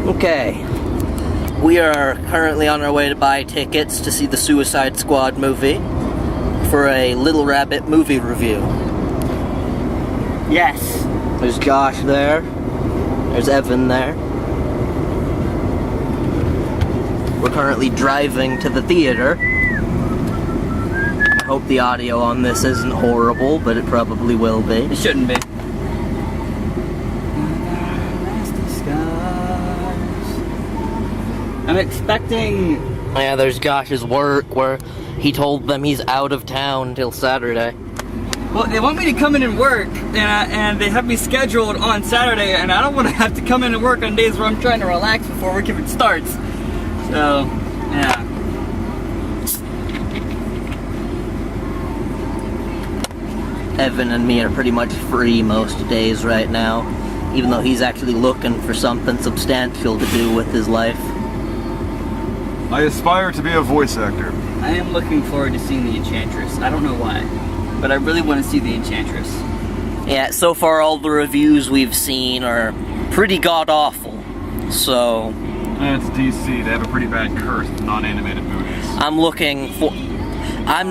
Okay. We are currently on our way to buy tickets to see the Suicide Squad movie for a Little Rabbit movie review. Yes. There's Josh there. There's Evan there. We're currently driving to the theater. I hope the audio on this isn't horrible, but it probably will be. It shouldn't be. I'm expecting... Yeah, there's Josh's work where he told them he's out of town till Saturday. Well, they want me to come in and work, and they have me scheduled on Saturday, and I don't want to have to come in and work on days where I'm trying to relax before work even starts. So, yeah. Evan and me are pretty much free most days right now, even though he's actually looking for something substantial to do with his life. I aspire to be a voice actor. I am looking forward to seeing The Enchantress. I don't know why, but I really want to see The Enchantress. Yeah, so far all the reviews we've seen are pretty god-awful, so... It's DC, they have a pretty bad curse with non-animated movies. I'm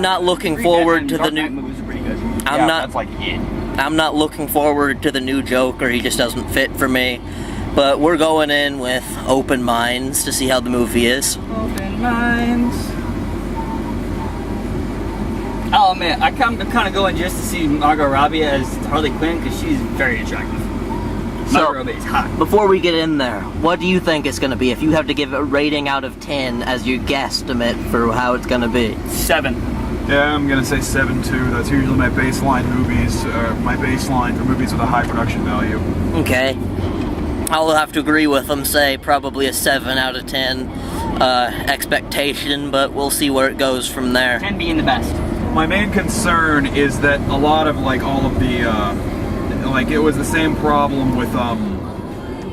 not looking forward to the new... Movies are pretty good. That's like it. I'm not looking forward to the new Joker, he just doesn't fit for me. But we're going in with open minds to see how the movie is. Open minds. Oh man, I'm kind of going just to see Margot Robbie as Harley Quinn because she's very attractive. Margot Robbie is hot. Before we get in there, what do you think it's going to be? If you have to give it a rating out of 10 as your guesstimate for how it's going to be. 7. Yeah, I'm gonna say 7-2. That's usually my baseline movies, my baseline for movies with a high production value. Okay. I'll have to agree with them, say probably a 7 out of 10 expectation, but we'll see where it goes from there. 10 being the best. My main concern is that a lot of all of the it was the same problem with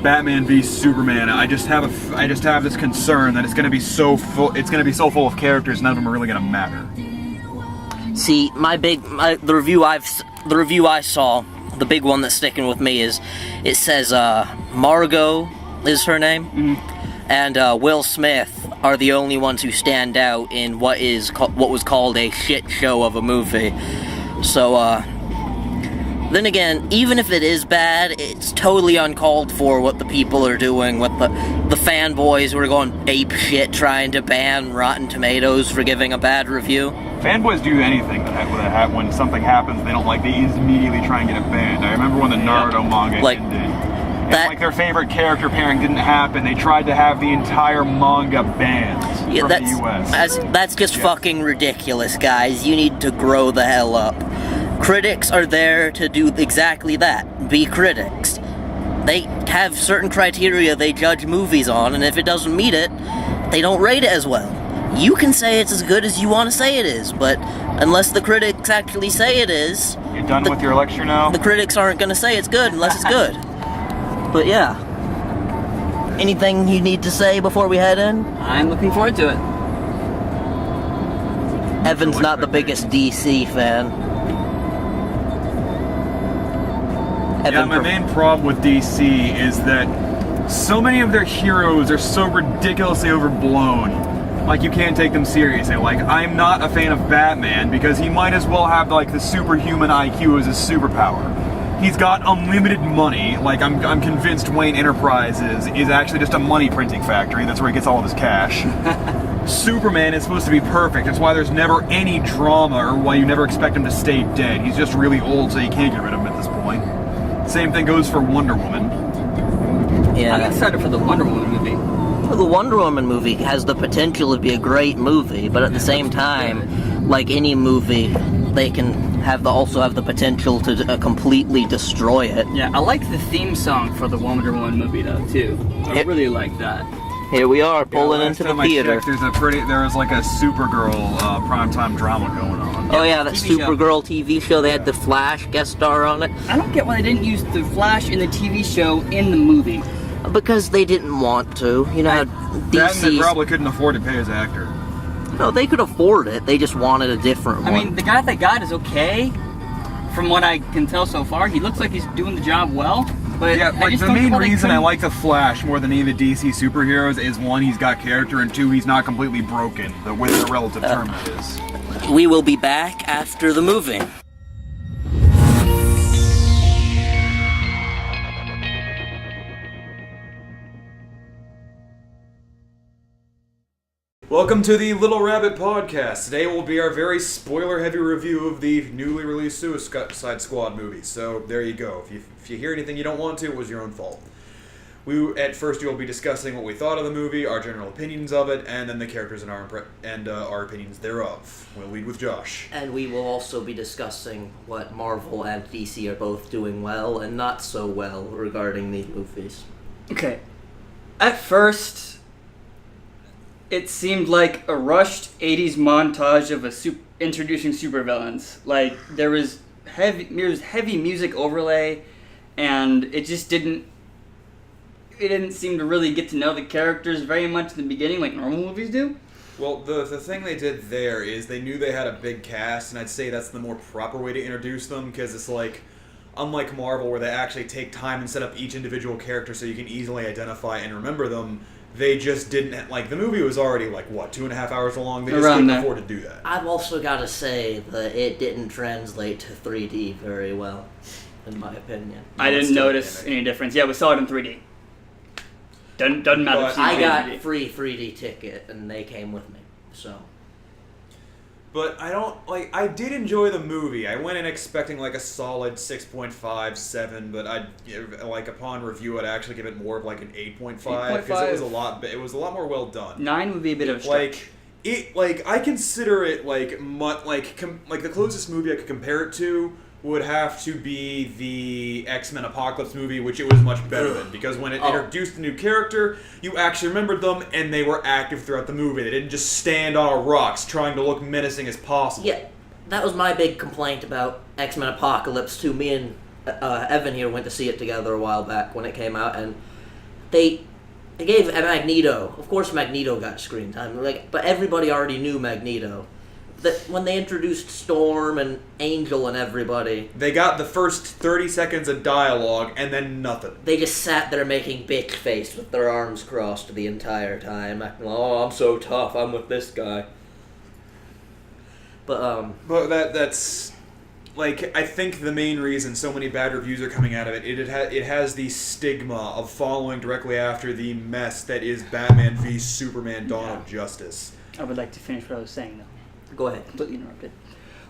Batman v Superman. I just have this concern that it's going to be so full. It's going to be so full of characters, none of them are really going to matter. See, the review I saw, the big one that's sticking with me is, it says Margot is her name, and Will Smith are the only ones who stand out in what was called a shit show of a movie. So then again, even if it is bad, it's totally uncalled for what the people are doing with the fanboys who are going ape shit trying to ban Rotten Tomatoes for giving a bad review. Fanboys do anything that when something happens they don't like, they immediately try and get it banned. I remember when the Naruto manga ended. If their favorite character pairing didn't happen, they tried to have the entire manga banned from the US. That's just fucking ridiculous, guys. You need to grow the hell up. Critics are there to do exactly that. Be critics. They have certain criteria they judge movies on, and if it doesn't meet it, they don't rate it as well. You can say it's as good as you want to say it is, but unless the critics actually say it is... You done with your lecture now? The critics aren't going to say it's good unless it's good. But yeah. Anything you need to say before we head in? I'm looking forward to it. Evan's not the biggest DC fan. My main problem with DC is that so many of their heroes are so ridiculously overblown. Like, you can't take them seriously. Like, I'm not a fan of Batman because he might as well have, the superhuman IQ as his superpower. He's got unlimited money. Like, I'm convinced Wayne Enterprises is actually just a money printing factory. That's where he gets all of his cash. Superman is supposed to be perfect. That's why there's never any drama or why you never expect him to stay dead. He's just really old, so you can't get rid of him at this point. Same thing goes for Wonder Woman. Yeah. I'm excited for the Wonder Woman movie. The Wonder Woman movie has the potential to be a great movie, but at the same time, like any movie, they can also have the potential to completely destroy it. Yeah, I like the theme song for the Wonder Woman movie though too. I really like that. Here we are pulling into the theater. There was like a Supergirl primetime drama going on. Oh yeah, that Supergirl TV show. They had the Flash guest star on it. I don't get why they didn't use the Flash in the TV show in the movie. Because they didn't want to. You know, DC probably couldn't afford to pay his actor. No, they could afford it. They just wanted a different one. I mean, the guy they got is okay. From what I can tell so far, he looks like he's doing the job well. But Yeah, I like just the don't main feel they reason I couldn't- like the Flash more than any of the DC superheroes is one, he's got character, and two, he's not completely broken. With the relative term that is. We will be back after the movie. Welcome to the Little Rabbit Podcast. Today will be our very spoiler-heavy review of the newly released Suicide Squad movie. So there you go. If you hear anything you don't want to, it was your own fault. At first, we will be discussing what we thought of the movie, our general opinions of it, and then the characters and our opinions thereof. We'll lead with Josh. And we will also be discussing what Marvel and DC are both doing well and not so well regarding these movies. Okay. At first, it seemed like a rushed 80s montage of introducing supervillains. Like, there was heavy music overlay, and it didn't seem to really get to know the characters very much in the beginning like normal movies do. Well, the thing they did there is they knew they had a big cast, and I'd say that's the more proper way to introduce them, because it's like, unlike Marvel, where they actually take time and set up each individual character so you can easily identify and remember them, they just didn't, like, the movie was already, like, what, 2.5 hours long? They just couldn't afford to do that. I've also got to say that it didn't translate to 3D very well, in my opinion. I didn't notice any difference. Yeah, we saw it in 3D. Doesn't matter. But I got free 3D ticket, and they came with me, so. But I did enjoy the movie. I went in expecting like a solid 6.5, 7, but upon review, I'd actually give it more of like an 8.5 because it was a lot more well done. 9 would be a bit of a stretch. I consider it the closest movie I could compare it to would have to be the X-Men Apocalypse movie, which it was much better than, because when it introduced a new character, you actually remembered them, and they were active throughout the movie. They didn't just stand on rocks trying to look menacing as possible. Yeah, that was my big complaint about X-Men Apocalypse, too. Me and Evan here went to see it together a while back when it came out, and they gave Magneto, of course Magneto got screen time, but everybody already knew Magneto. That when they introduced Storm and Angel and everybody, they got the first 30 seconds of dialogue and then nothing. They just sat there making bitch face with their arms crossed the entire time, acting like, "Oh, I'm so tough. I'm with this guy." But that's like, I think the main reason so many bad reviews are coming out of it has the stigma of following directly after the mess that is Batman v Superman: Dawn of Justice. I would like to finish what I was saying though. Go ahead. Completely interrupted.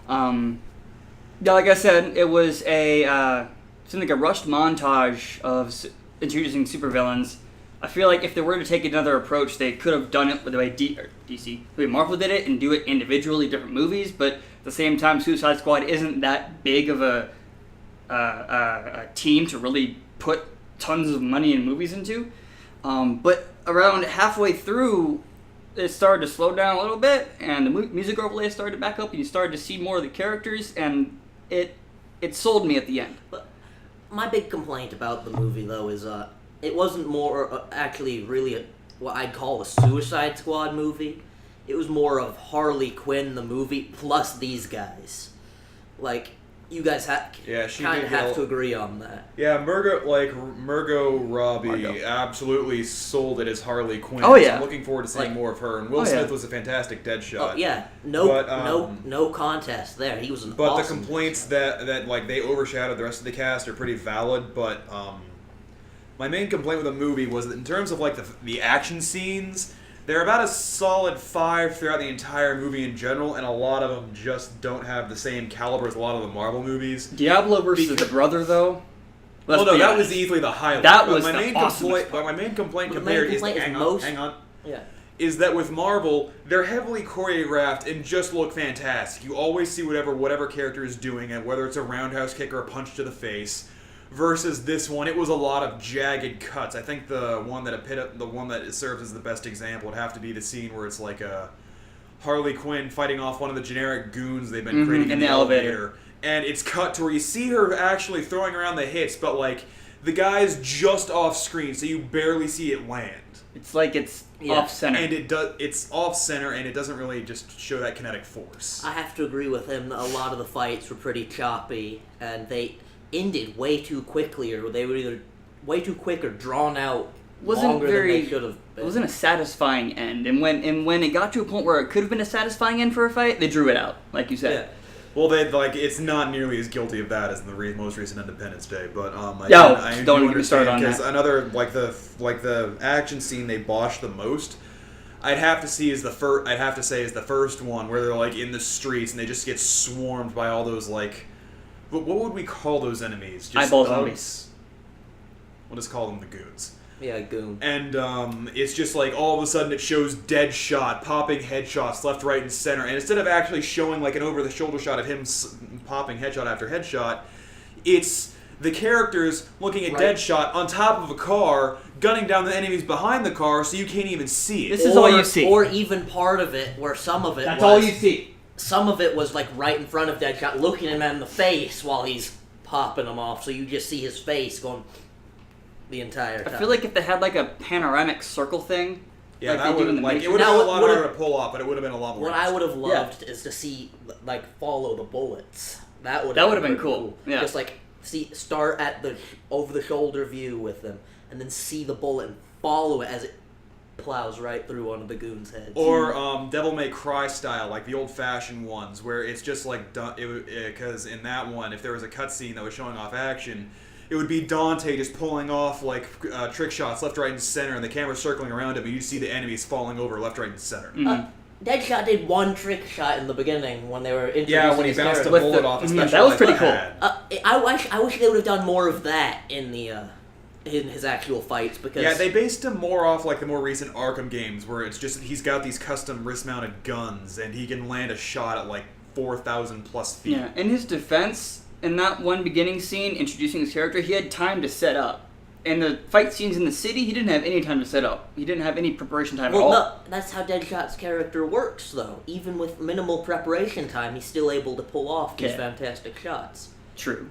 Yeah, like I said, it was seemed like a rushed montage of introducing supervillains. I feel like if they were to take another approach, they could have done it with the way the way Marvel did it and do it individually, different movies. But at the same time, Suicide Squad isn't that big of a team to really put tons of money and movies into. But around halfway through, it started to slow down a little bit, and the music overlay started to back up, and you started to see more of the characters, and it sold me at the end. But my big complaint about the movie, though, is it wasn't more actually really what I'd call a Suicide Squad movie. It was more of Harley Quinn, the movie, plus these guys. Like, you guys kind of have to agree on that. Yeah, Margot Robbie absolutely sold it as Harley Quinn. Oh yeah, so I'm looking forward to seeing more of her. And Will Smith was a fantastic Deadshot. Oh yeah, no contest there. He was an But awesome the complaints that they overshadowed the rest of the cast are pretty valid. But my main complaint with the movie was that in terms of like the action scenes, they're about a solid 5 throughout the entire movie in general, and a lot of them just don't have the same caliber as a lot of the Marvel movies. Diablo versus the brother, though. That was easily the highlight. That was the awesomest part. My main complaint compared is hang on. Yeah. Is that with Marvel, they're heavily choreographed and just look fantastic. You always see whatever character is doing, and whether it's a roundhouse kick or a punch to the face. Versus this one, it was a lot of jagged cuts. I think the one that serves as the best example would have to be the scene where it's like a Harley Quinn fighting off one of the generic goons they've been creating in the elevator. And it's cut to where you see her actually throwing around the hits, but like the guy's just off screen, so you barely see it land. It's like it's off center, and it's off center, and it doesn't really just show that kinetic force. I have to agree with him. A lot of the fights were pretty choppy, and they ended way too quickly, or they would either way too quick or drawn out. Wasn't longer very. than they should have been. It wasn't a satisfying end, and when it got to a point where it could have been a satisfying end for a fight, they drew it out, like you said. Yeah. Well, it's not nearly as guilty of that as in the most recent Independence Day, but I don't even get me started on that. Because another the action scene they botched the most, I'd have to say is the first one where they're in the streets and they just get swarmed by all those what would we call those enemies? Just eyeball zombies. We'll just call them the goons. Yeah, goon. And it's just all of a sudden it shows Deadshot popping headshots left, right, and center. And instead of actually showing an over-the-shoulder shot of him popping headshot after headshot, it's the characters looking at Deadshot on top of a car, gunning down the enemies behind the car so you can't even see it. This is all you see. Or even part of it where some of it That's all you see. Some of it was right in front of Deadshot, looking him in the face while he's popping him off, so you just see his face going the entire time. I feel like if they had a panoramic circle thing, yeah, like that they do in the it would have Matrix. been a lot harder to pull off, but it would have been a lot more. What I would have loved is to see follow the bullets. That would have been cool. Yeah. Just start at the over the shoulder view with them, and then see the bullet and follow it as it plows right through one of the goons' heads. Or Devil May Cry style, like the old-fashioned ones, where it's just because in that one, if there was a cutscene that was showing off action, it would be Dante just pulling off trick shots left, right, and center, and the camera circling around him, and you'd see the enemies falling over left, right, and center. Mm-hmm. Deadshot did one trick shot in the beginning when they were introducing Yeah, when he bounced a bullet off a special that was pretty cool. I wish they would have done more of that in his actual fights, because they based him more off the more recent Arkham games, where it's just he's got these custom wrist-mounted guns, and he can land a shot at 4,000 plus feet. Yeah, in his defense, in that one beginning scene introducing his character, he had time to set up. In the fight scenes in the city, he didn't have any time to set up. He didn't have any preparation time at all. No, that's how Deadshot's character works, though. Even with minimal preparation time, he's still able to pull off these fantastic shots. True.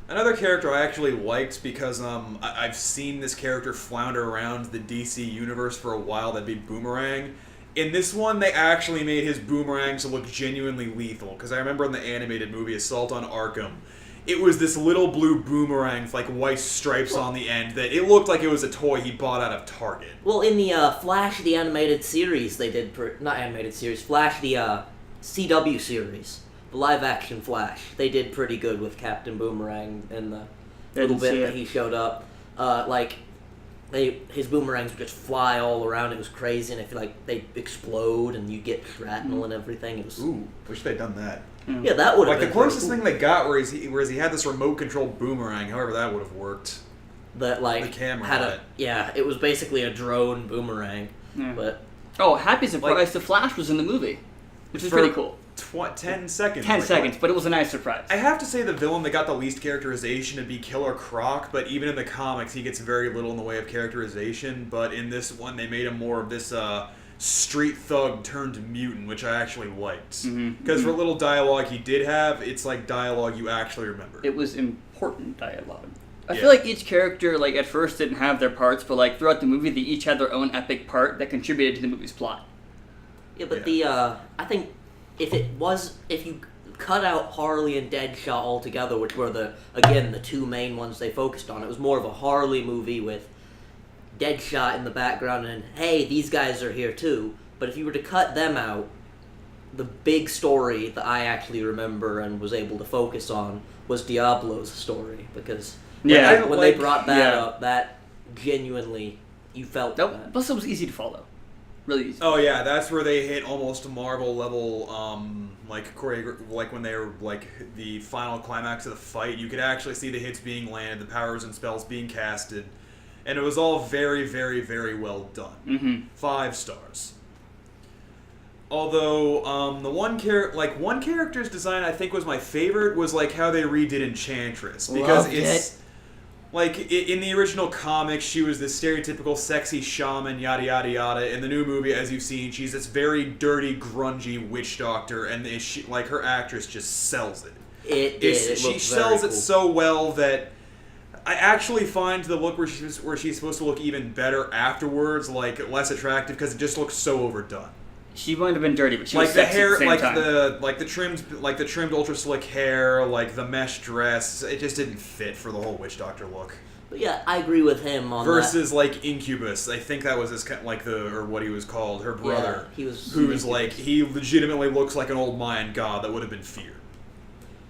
Another character I actually liked because I've seen this character flounder around the DC universe for a while, that'd be Boomerang. In this one, they actually made his boomerangs look genuinely lethal, because I remember in the animated movie Assault on Arkham, it was this little blue boomerang with white stripes on the end that it looked like it was a toy he bought out of Target. Well, in the Flash, the animated series, they did... not animated series, Flash, the CW series, the live-action Flash, they did pretty good with Captain Boomerang in the little bit that he showed up. His boomerangs would just fly all around. It was crazy, and I feel like they explode, and you get shrapnel and everything. It was... Ooh, wish they'd done that. Yeah, that would have been the closest thing they got whereas he had this remote-controlled boomerang, however that would have worked. That, the camera had a... Yeah, it was basically a drone boomerang, but... Oh, happy surprise, the Flash was in the movie, which is pretty cool. 10 seconds. 10 seconds, but it was a nice surprise. I have to say the villain that got the least characterization would be Killer Croc, but even in the comics he gets very little in the way of characterization, but in this one they made him more of this street thug turned mutant, which I actually liked. Because for little dialogue he did have, it's dialogue you actually remember. It was important dialogue. I feel like each character, at first didn't have their parts, but throughout the movie they each had their own epic part that contributed to the movie's plot. Yeah, but I think if you cut out Harley and Deadshot altogether, which were the two main ones they focused on, it was more of a Harley movie with Deadshot in the background and, hey, these guys are here too. But if you were to cut them out, the big story that I actually remember and was able to focus on was Diablo's story, because when they brought that up, that genuinely, you felt that. Plus it was easy to follow. Really easy. Oh yeah, that's where they hit almost Marvel level, when they were the final climax of the fight. You could actually see the hits being landed, the powers and spells being casted, and it was all very, very, very well done. 5 stars. Although the one character's design I think was my favorite was how they redid Enchantress, because in the original comics, she was this stereotypical sexy shaman, yada yada yada. In the new movie, as you've seen, she's this very dirty, grungy witch doctor, and her actress just sells it. She sells it so well that I actually find the look where she's supposed to look even better afterwards, less attractive, because it just looks so overdone. She might have been dirty, but she was the sexy hair, at the same time. the trimmed ultra slick hair, the mesh dress. It just didn't fit for the whole witch doctor look. But yeah, I agree with him on versus like Incubus. I think that was his like or what he was called, her brother. Yeah, he was. Who's like he legitimately looks like an old Mayan god that would have been feared.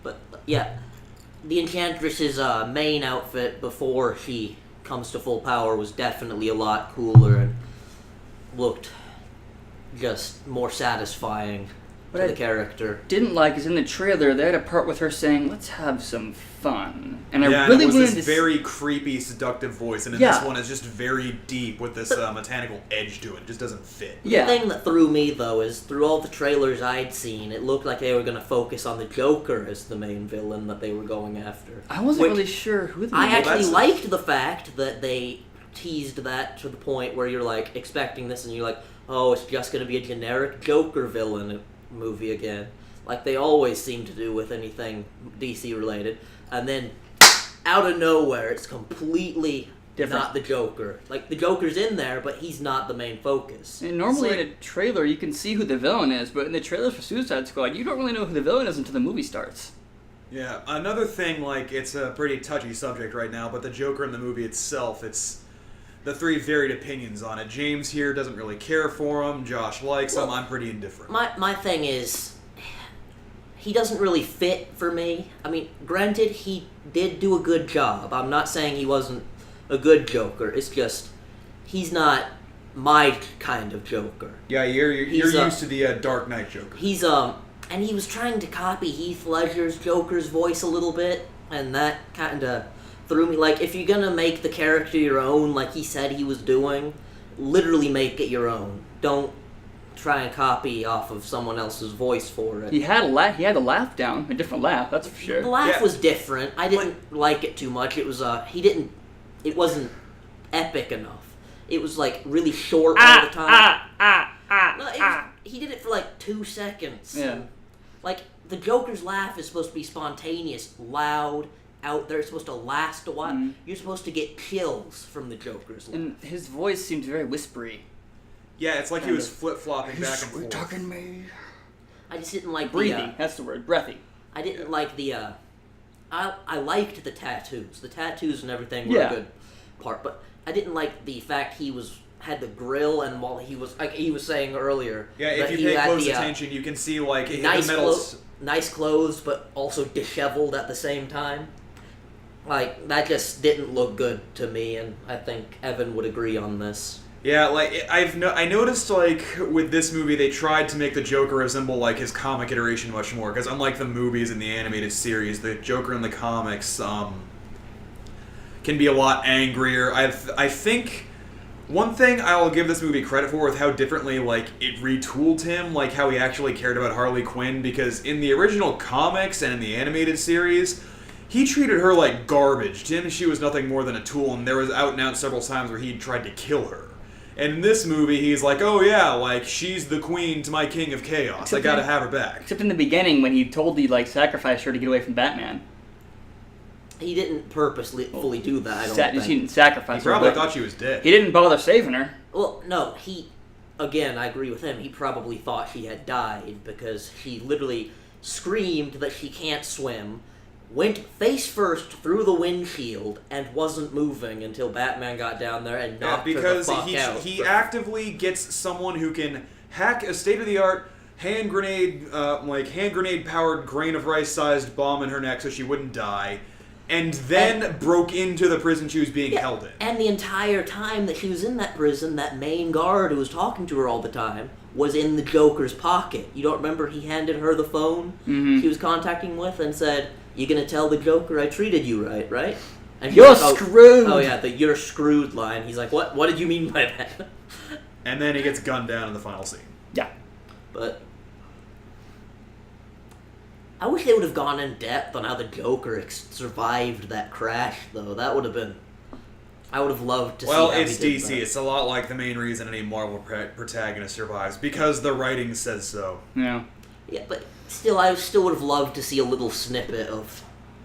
But yeah, the Enchantress's main outfit before she comes to full power was definitely a lot cooler and looked just more satisfying to the character. Didn't like is in the trailer they had a part with her saying, "Let's have some fun," and I yeah, really and it was wanted this to very creepy, seductive voice, and in this one it's just very deep with this mechanical edge to it. It just doesn't fit. The thing that threw me though is through all the trailers I'd seen, it looked like they were going to focus on the Joker as the main villain that they were going after. I wasn't really sure who the. I actually liked the fact that they teased that to the point where you're like expecting this, and you're like, oh, it's just going to be a generic Joker villain movie again, like they always seem to do with anything DC related, and then out of nowhere it's completely different. Not the Joker. Like the Joker's in there, but he's not the main focus. And normally in a trailer you can see who the villain is, but in the trailers for Suicide Squad you don't really know who the villain is until the movie starts. Yeah, another thing, like, it's a pretty touchy subject right now, but the Joker in the movie itself, it's the three varied opinions on it. James here doesn't really care for him. Josh likes him. I'm pretty indifferent. My thing is, he doesn't really fit for me. I mean, granted, he did do a good job. I'm not saying he wasn't a good Joker. It's just, he's not my kind of Joker. Yeah, you're used to the Dark Knight Joker. He's, and he was trying to copy Heath Ledger's Joker's voice a little bit, and that kind of threw me. Like, if you're gonna make the character your own, like he said he was doing, literally make it your own. Don't try and copy off of someone else's voice for it. He had a laugh down, a different laugh, that's for sure. The laugh was different. I didn't like it too much. It was it wasn't epic enough. It was like really short all the time. He did it for like 2 seconds. Yeah. Like, the Joker's laugh is supposed to be spontaneous, loud, out there. It's supposed to last a while. Mm-hmm. You're supposed to get chills from the Joker's laugh. And his voice seemed very whispery. Yeah, it's like he was flip-flopping back and forth. Talking me. I just didn't like breathy. That's the word, breathy. I didn't like the. I liked the tattoos. The tattoos and everything were a good part, but I didn't like the fact he had the grill, and while he was, like he was saying earlier. Yeah, if you pay close attention, you can see like nice clothes, but also disheveled at the same time. Like, that just didn't look good to me, and I think Evan would agree on this. Yeah, like, I noticed, like, with this movie, they tried to make the Joker resemble, like, his comic iteration much more, because unlike the movies and the animated series, the Joker in the comics, can be a lot angrier. I think one thing I'll give this movie credit for is how differently, like, it retooled him, like, how he actually cared about Harley Quinn, because in the original comics and in the animated series, he treated her like garbage. To him, she was nothing more than a tool, and there was out and out several times where he tried to kill her. And in this movie, he's like, oh yeah, like, she's the queen to my king of chaos. I gotta have her back. Except in the beginning, when he told you, like, sacrifice her to get away from Batman. He didn't purposely fully do that, I don't think. He didn't sacrifice her. He probably thought she was dead. He didn't bother saving her. Well, no, again, I agree with him. He probably thought she had died, because she literally screamed that she can't swim, went face first through the windshield, and wasn't moving until Batman got down there and knocked her the fuck out. Because he actively gets someone who can hack a state-of-the-art hand grenade powered grain of rice sized bomb in her neck so she wouldn't die, and then broke into the prison she was being held in. And the entire time that she was in that prison, that main guard who was talking to her all the time was in the Joker's pocket. You don't remember he handed her the phone she was contacting with and said, "You gonna tell the Joker I treated you right? And you're screwed!" Oh yeah, the "you're screwed" line. He's like, what did you mean by that? And then he gets gunned down in the final scene. Yeah. But I wish they would have gone in depth on how the Joker survived that crash, though. That would have been... I would have loved to see how it's he did DC. that. It's a lot like the main reason any Marvel protagonist survives, because the writing says so. Yeah. Yeah, but still, I still would have loved to see a little snippet of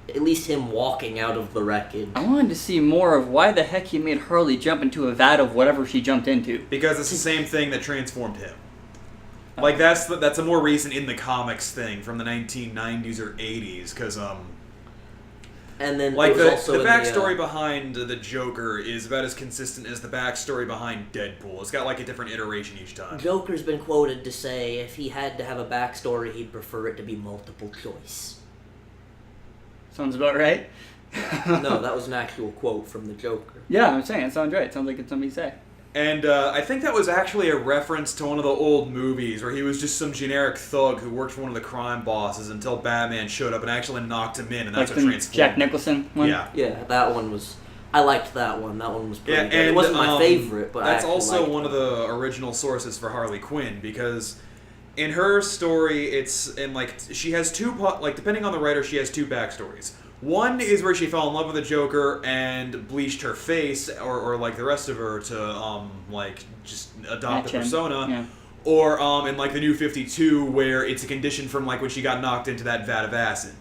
at least him walking out of the wreckage. I wanted to see more of why the heck he made Harley jump into a vat of whatever she jumped into. Because it's the same thing that transformed him. Like, that's a more recent in the comics thing from the 1990s or 80s, because, And then like there was the also backstory behind the Joker is about as consistent as the backstory behind Deadpool. It's got like a different iteration each time. Joker's been quoted to say if he had to have a backstory, he'd prefer it to be multiple choice. Sounds about right. No, that was an actual quote from the Joker. Yeah, I'm saying, it sounds right. It sounds like it's something you say. And I think that was actually a reference to one of the old movies where he was just some generic thug who worked for one of the crime bosses until Batman showed up and actually knocked him in, and that's like what the transformed Jack him. Nicholson one? Yeah. Yeah, that one was... I liked that one. That one was pretty Yeah, good. and, It wasn't my favorite, but that's I actually also liked one of the original sources for Harley Quinn, because in her story, it's in like she has two depending on the writer, she has two backstories. One is where she fell in love with the Joker and bleached her face, or like the rest of her to like just adopt the persona. Yeah. Or in like the New 52, where it's a condition from like when she got knocked into that vat of acid.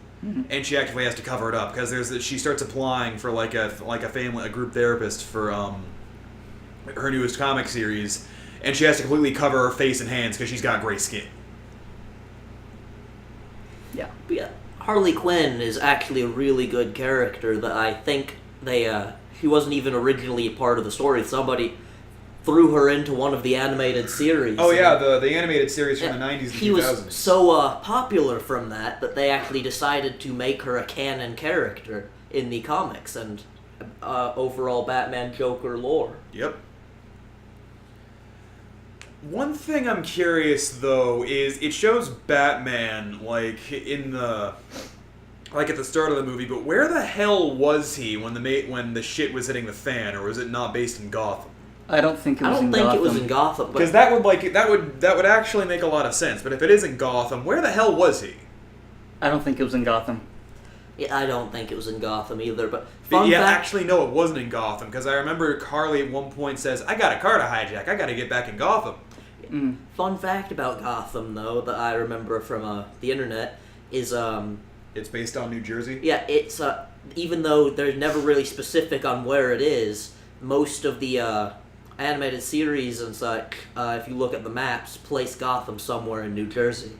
And she actually has to cover it up because she starts applying for like a group therapist for her newest comic series, and she has to completely cover her face and hands because she's got gray skin. Yeah. But yeah, Harley Quinn is actually a really good character that I think she wasn't even originally a part of the story. Somebody threw her into one of the animated series. Oh yeah, the animated series from the 90s and 2000s. He was so popular from that they actually decided to make her a canon character in the comics and overall Batman Joker lore. Yep. One thing I'm curious though is it shows Batman like in the at the start of the movie, but where the hell was he when the shit was hitting the fan, or was it not based in Gotham? I don't think it was in Gotham. I don't think it was in Gotham. Because that would actually make a lot of sense. But if it is in Gotham, where the hell was he? I don't think it was in Gotham. Yeah, I don't think it was in Gotham either. But actually, no, it wasn't in Gotham. Because I remember Harley at one point says, "I got a car to hijack. I got to get back in Gotham." Fun fact about Gotham, though, that I remember from the internet is it's based on New Jersey. Yeah, it's even though they're never really specific on where it is, most of the animated series and such, if you look at the maps, place Gotham somewhere in New Jersey,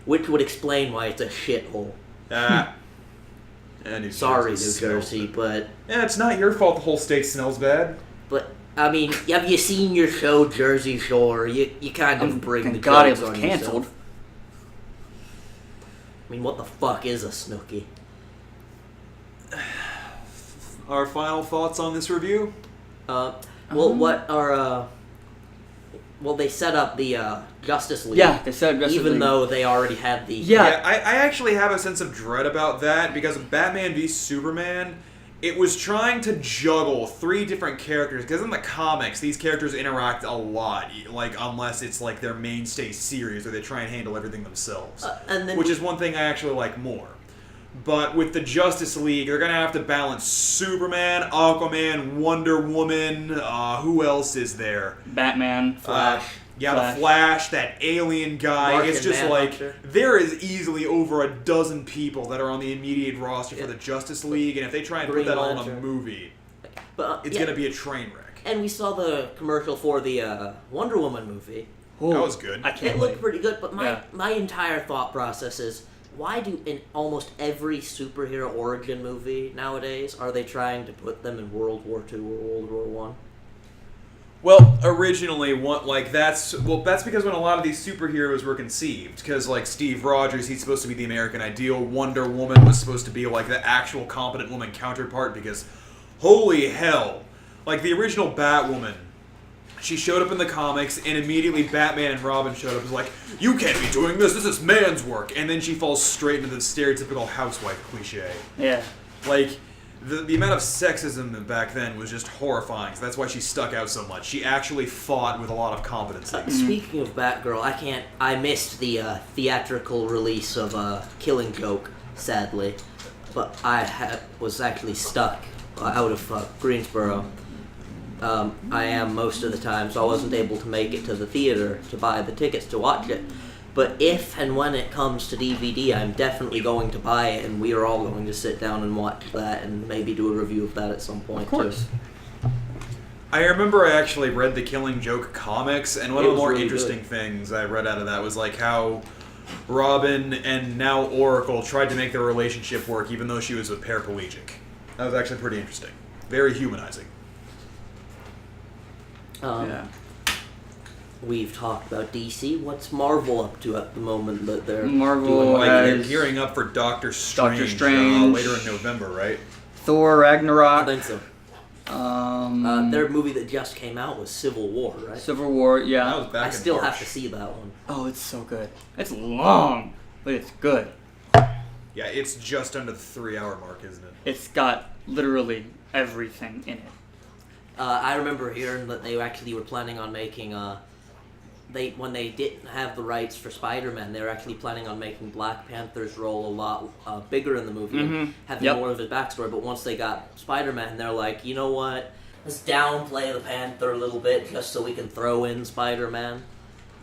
which would explain why it's a shithole. Sorry, New Jersey, but it's not your fault the whole state smells bad. But I mean, have you seen your show Jersey Shore? You kind of bring the God, it jokes was on canceled. yourself. I mean, what the fuck is a Snooki? Our final thoughts on this review? What are well, they set up the Justice League. Yeah, they set up Justice League. Even though they already had the... Yeah, I actually have a sense of dread about that, because Batman v Superman, it was trying to juggle three different characters, because in the comics, these characters interact a lot, like, unless it's like their mainstay series, where they try and handle everything themselves. Which is one thing I actually like more. But with the Justice League, they're going to have to balance Superman, Aquaman, Wonder Woman, who else is there? Batman, Flash. The Flash, that alien guy. Martian it's just Manhunter. like, there is easily over a dozen people that are on the immediate roster for the Justice League, and if they try and Green put that all in a Lantern. Movie, But, it's going to be a train wreck. And we saw the commercial for the Wonder Woman movie. Ooh, That was good. I can't It looked pretty good, but Yeah. my entire thought process is, why do in almost every superhero origin movie nowadays are they trying to put them in World War II or World War One? Well, originally, that's because when a lot of these superheroes were conceived, because like Steve Rogers, he's supposed to be the American ideal. Wonder Woman was supposed to be like the actual competent woman counterpart, because holy hell, like the original Batwoman, she showed up in the comics, and immediately Batman and Robin showed up. It was like, you can't be doing this. This is man's work. And then she falls straight into the stereotypical housewife cliche. Yeah. Like, the amount of sexism back then was just horrifying. So that's why she stuck out so much. She actually fought with a lot of competency. Speaking of Batgirl, I missed the theatrical release of Killing Joke, sadly, but I was actually stuck out of Greensboro. I am most of the time, so I wasn't able to make it to the theater to buy the tickets to watch it. But if and when it comes to DVD, I'm definitely going to buy it, and we are all going to sit down and watch that, and maybe do a review of that at some point, Of course. too. I remember I actually read the Killing Joke comics, and one It of the was more really interesting good. things I read out of that was like how Robin and now Oracle tried to make their relationship work even though she was a paraplegic. That was actually pretty interesting. Very humanizing. Yeah. We've talked about DC. What's Marvel up to at the moment that they're Marvel doing? Like they're has gearing up for Doctor Strange, Doctor Strange. later in November, right? Thor I Ragnarok. think so. Their movie that just came out was Civil War, right? Civil War, That yeah. was back I in still March. have to see that one. Oh, it's so good. It's long, but it's good. Yeah, it's just under the 3-hour mark, isn't it? It's got literally everything in it. I remember hearing that they actually were planning on making when they didn't have the rights for Spider-Man, they were actually planning on making Black Panther's role a lot bigger in the movie and having more of his backstory. But once they got Spider-Man, they're like, you know what? Let's downplay the Panther a little bit just so we can throw in Spider-Man.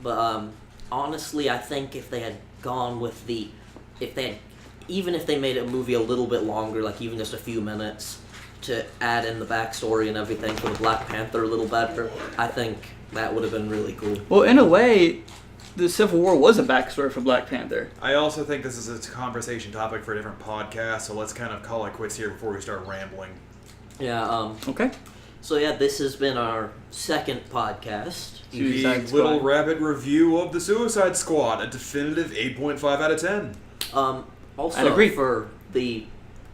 But honestly, I think if they had gone with even if they made a movie a little bit longer, like even just a few minutes, to add in the backstory and everything for the Black Panther a little better, I think that would have been really cool. Well, in a way, the Civil War was a backstory for Black Panther. I also think this is a conversation topic for a different podcast, so let's kind of call it quits here before we start rambling. Yeah, Okay. So yeah, this has been our second podcast. The Suicide Squad. Little Rabbit review of the Suicide Squad, a definitive 8.5 out of 10. Also, I'd agree.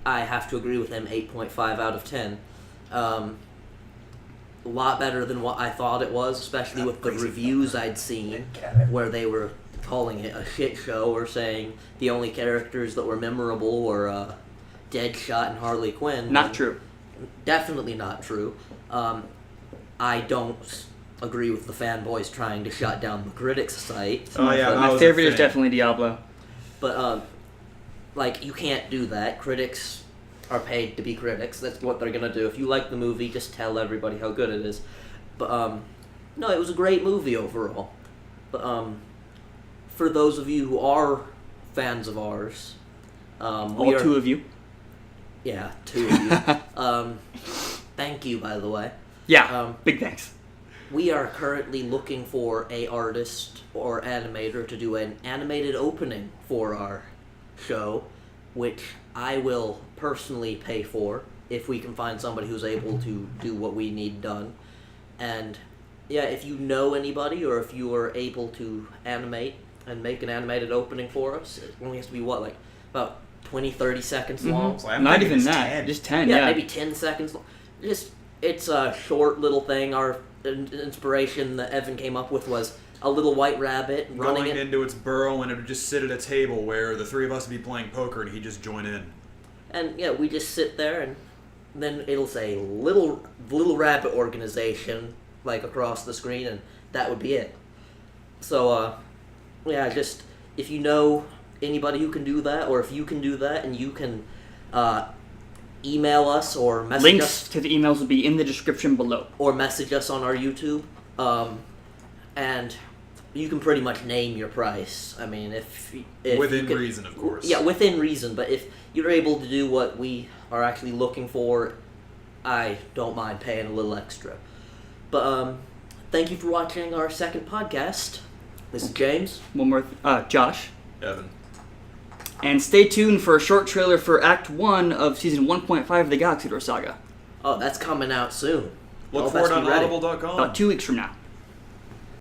I have to agree with him, 8.5 out of 10. A lot better than what I thought it was, especially with the reviews I'd seen, where they were calling it a shit show or saying the only characters that were memorable were Deadshot and Harley Quinn. Not true. Definitely not true. I don't agree with the fanboys trying to shut down the critics' site. Oh, yeah, that My was favorite a is thing. definitely Diablo. But, you can't do that. Critics are paid to be critics. That's what they're gonna do. If you like the movie, just tell everybody how good it is. But, no, it was a great movie overall. But, for those of you who are fans of ours, All two of you. Yeah, 2 of you. Thank you, by the way. Yeah, big thanks. We are currently looking for a artist or animator to do an animated opening for our show, which I will personally pay for if we can find somebody who's able to do what we need done. And yeah, if you know anybody or if you are able to animate and make an animated opening for us, it only has to be about 20, 30 seconds long. So I'm Not thinking even it's that. 10. Just 10, Yeah, yeah. maybe 10 seconds long. It's a short little thing. Our inspiration that Evan came up with was a little white rabbit running Going it. into its burrow, and it would just sit at a table where the three of us would be playing poker, and he'd just join in. And yeah, we just sit there, and then it'll say little rabbit organization across the screen, and that would be it. So yeah, just if you know anybody who can do that, or if you can do that, and you can email us or message Links us, to the emails will be in the description below. or message us on our YouTube, and you can pretty much name your price. I mean, if Within you can, reason, of course. Yeah, within reason. But if you're able to do what we are actually looking for, I don't mind paying a little extra. But thank you for watching our second podcast. This is James. One more, Josh. Evan. And stay tuned for a short trailer for Act 1 of Season 1.5 of the Galaxy Door Saga. Oh, that's coming out soon. Look Y'all for it best on be ready. audible.com. About 2 weeks from now.